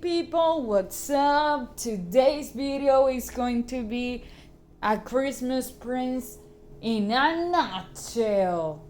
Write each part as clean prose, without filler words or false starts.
people, what's up? Today's video is going to be a Christmas Prince in a nutshell.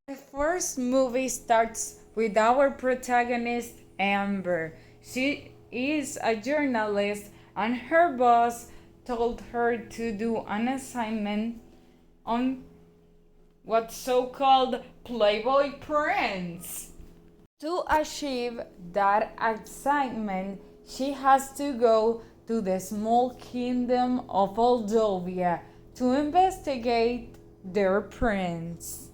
The first movie starts with our protagonist Amber. She is a journalist and her boss told her to do an assignment on what's so-called Playboy Prince. To achieve that assignment, she has to go to the small kingdom of Moldova to investigate their prince.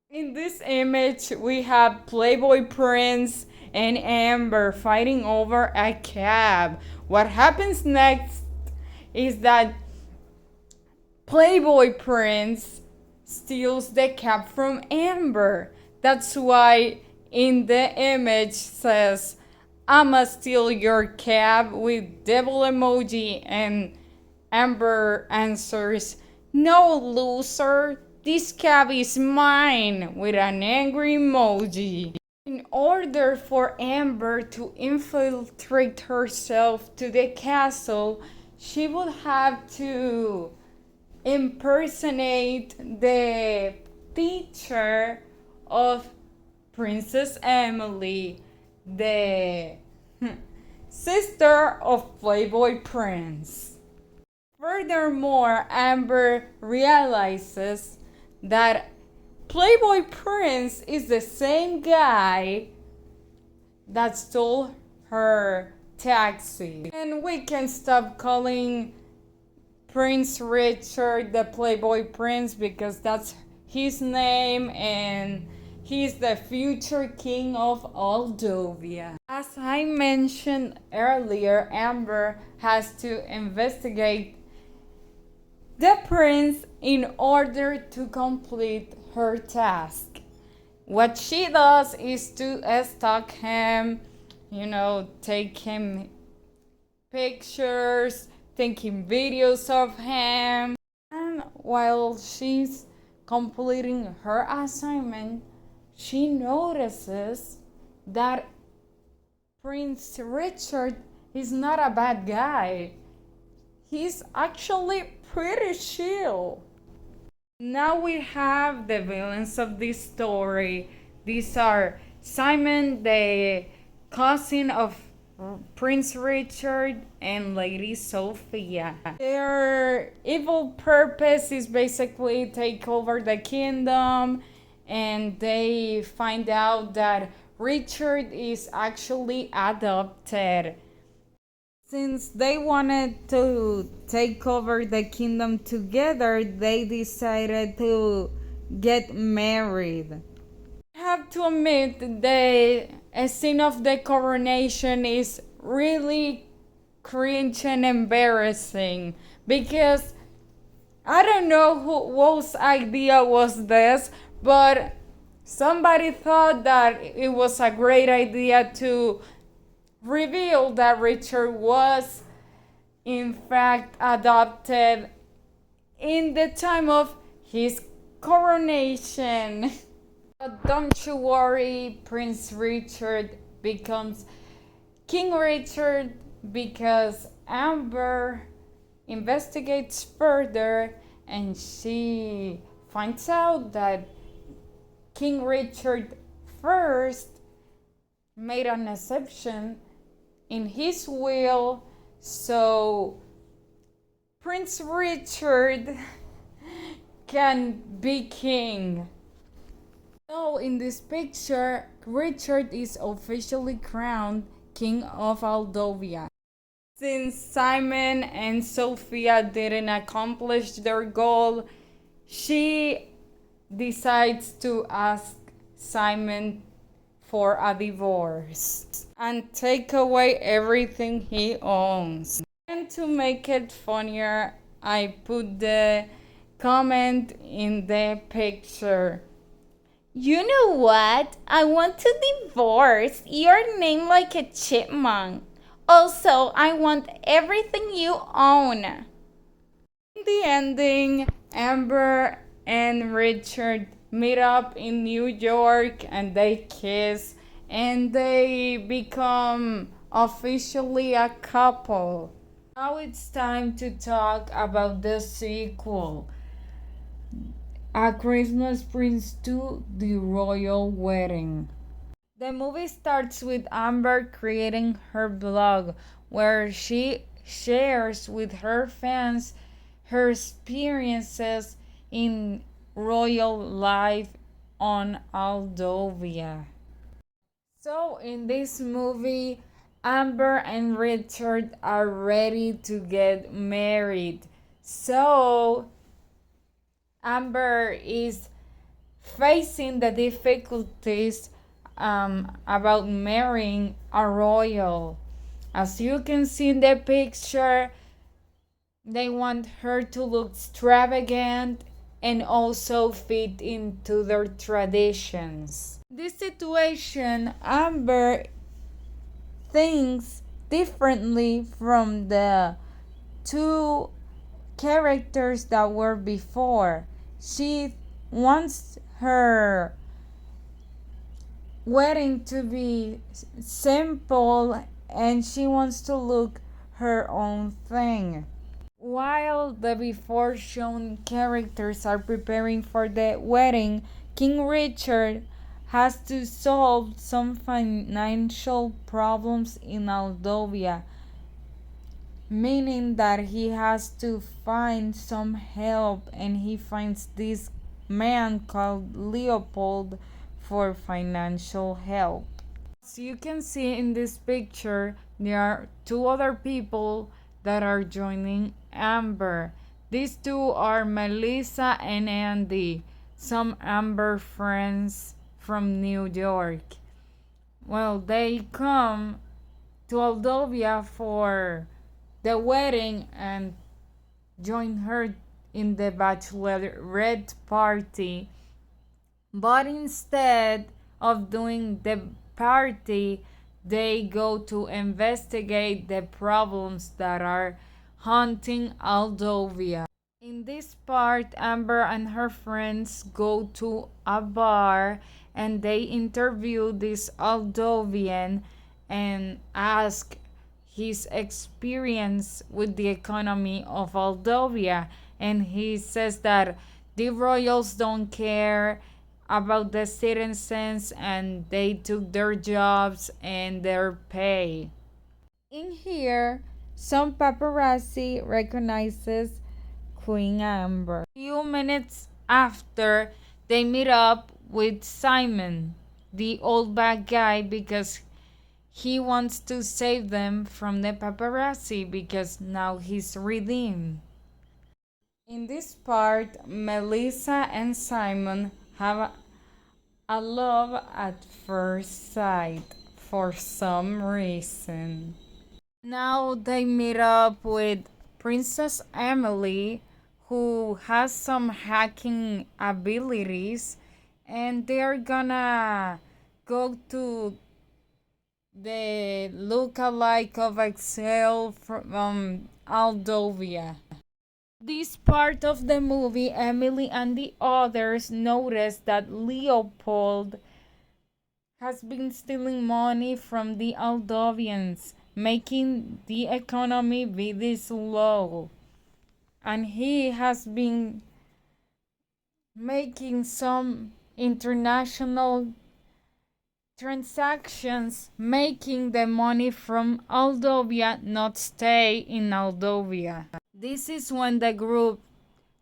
In this image, we have Playboy Prince and Amber fighting over a cab. What happens next is that Playboy Prince steals the cab from Amber. That's why in the image says, "I'ma steal your cab" with devil emoji, and Amber answers, "No, loser, this cab is mine," with an angry emoji. In order for Amber to infiltrate herself to the castle, she would have to impersonate the teacher of Princess Emily, the sister of Playboy Prince. Furthermore, Amber realizes that Playboy Prince is the same guy that stole her taxi. And we can stop calling Prince Richard the Playboy Prince because that's his name and he's the future king of Moldova. As I mentioned earlier, Amber has to investigate the prince in order to complete her task. What she does is to stalk him, take him pictures, taking videos of him. And while she's completing her assignment, she notices that Prince Richard is not a bad guy. He's actually pretty chill. Now we have the villains of this story. These are Simon, the cousin of Prince Richard, and Lady Sophia. Their evil purpose is basically take over the kingdom, and they find out that Richard is actually adopted. Since they wanted to take over the kingdom together, they decided to get married. I have to admit, the scene of the coronation is really cringe and embarrassing because I don't know whose idea was this, but somebody thought that it was a great idea to reveal that Richard was in fact adopted in the time of his coronation. But don't you worry, Prince Richard becomes King Richard because Amber investigates further and she finds out that King Richard first made an exception in his will, so Prince Richard can be king. So in this picture, Richard is officially crowned King of Moldova. Since Simon and Sophia didn't accomplish their goal, she decides to ask Simon for a divorce and take away everything he owns. And to make it funnier, I put the comment in the picture. "You know what? I want to divorce. You're named like a chipmunk. Also, I want everything you own." In the ending, Amber and Richard meet up in New York and they kiss and they become officially a couple. Now it's time to talk about the sequel, A Christmas Prince 2, The Royal Wedding. The movie starts with Amber creating her blog where she shares with her fans her experiences in royal life on Aldovia. So, in this movie, Amber and Richard are ready to get married. So, Amber is facing the difficulties about marrying a royal. As you can see in the picture, they want her to look extravagant and also fit into their traditions. This situation, Amber thinks differently from the two characters that were before. She wants her wedding to be simple and she wants to look her own thing. While the before shown characters are preparing for the wedding, King Richard has to solve some financial problems in Aldovia, meaning that he has to find some help, and he finds this man called Leopold for financial help. As you can see in this picture, there are two other people that are joining Amber. These two are Melissa and Andy, some Amber friends from New York. Well, they come to Aldovia for the wedding and join her in the bachelorette party. But instead of doing the party, they go to investigate the problems that are haunting Aldovia. In this part, Amber and her friends go to a bar and they interview this Aldovian and ask his experience with the economy of Aldovia. And he says that the royals don't care about the citizens and they took their jobs and their pay. In here, some paparazzi recognizes Queen Amber. A few minutes after, they meet up with Simon, the old bad guy, because he wants to save them from the paparazzi because now he's redeemed. In this part, Melissa and Simon have a love at first sight for some reason. Now they meet up with Princess Emily, who has some hacking abilities, and they're gonna go to the look-alike of Excel from Aldovia. This part of the movie, Emily and the others notice that Leopold has been stealing money from the Aldovians, making the economy be this low. And he has been making some international transactions, making the money from Aldovia not stay in Aldovia. This is when the group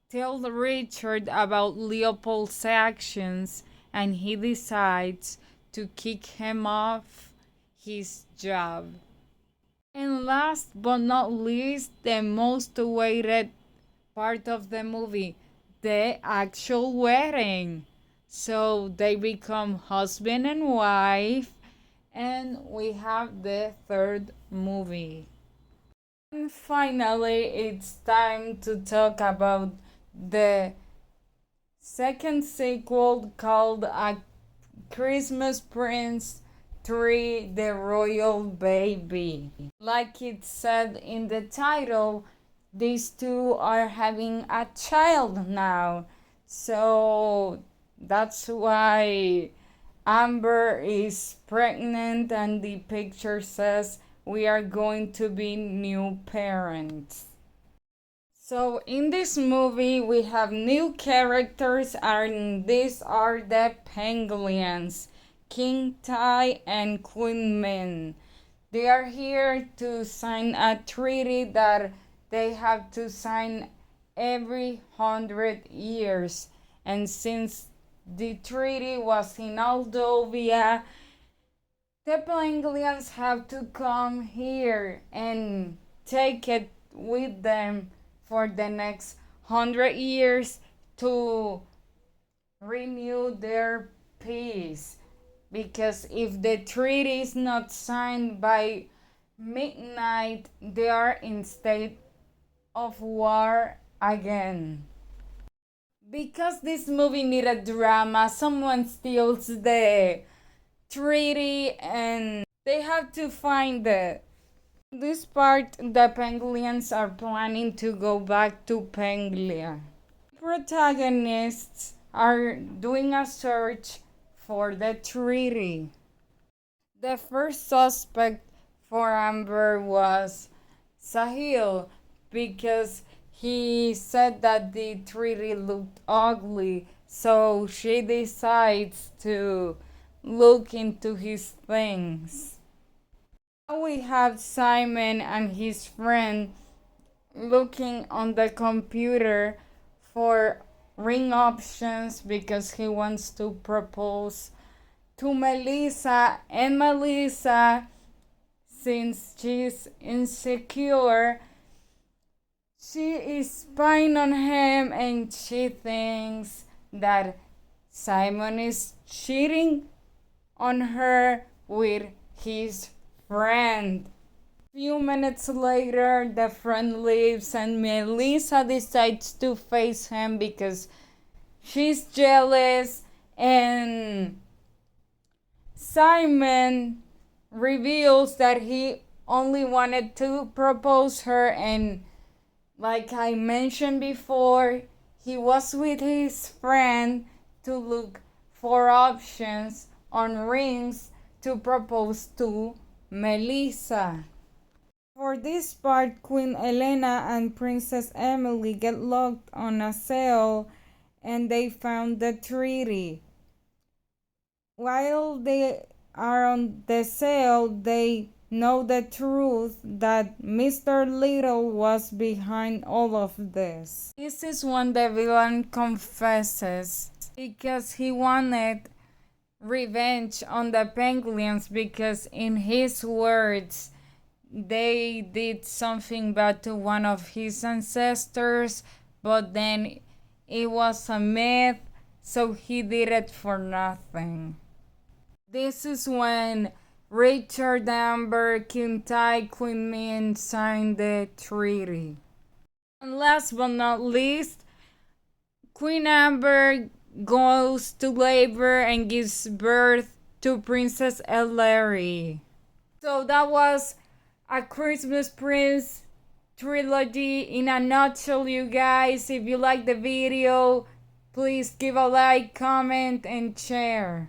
tells Richard about Leopold's actions and he decides to kick him off his job. And last but not least, the most awaited part of the movie, the actual wedding. So they become husband and wife, and we have the third movie. And finally, it's time to talk about the second sequel called A Christmas Prince 3, The Royal Baby. Like it said in the title, these two are having a child now. So that's why Amber is pregnant and the picture says we are going to be new parents. So in this movie we have new characters and these are the penguins, King Tai and Queen Min. They are here to sign a treaty that they have to sign every 100 years. And since the treaty was in Moldova, the penguins have to come here and take it with them for the next 100 years to renew their peace. Because if the treaty is not signed by midnight, they are in state of war again. Because this movie needed drama, someone steals the treaty and they have to find it. This part, the penguins are planning to go back to Panglia. Protagonists are doing a search for the treaty. The first suspect for Amber was Sahil because he said that the treaty looked ugly, so she decides to look into his things. Now we have Simon and his friend looking on the computer for ring options because he wants to propose to Melissa, and Melissa, since she's insecure, she is spying on him and she thinks that Simon is cheating on her with his friend. Few minutes later, the friend leaves and Melissa decides to face him because she's jealous, and Simon reveals that he only wanted to propose her, and like I mentioned before, he was with his friend to look for options on rings to propose to Melissa. For this part, Queen Elena and Princess Emily get locked on a cell and they found the treaty. While they are on the cell, they know the truth that Mr. Little was behind all of this. This is when the villain confesses because he wanted revenge on the penguins because in his words they did something bad to one of his ancestors, but then it was a myth, so he did it for nothing. This is when Richard, Amber, King Tai, Queen Min signed the treaty. And last but not least, Queen Amber goes to labor and gives birth to Princess Ellery. So that was A Christmas Prince trilogy in a nutshell, you guys. If you like the video, please give a like, comment, and share.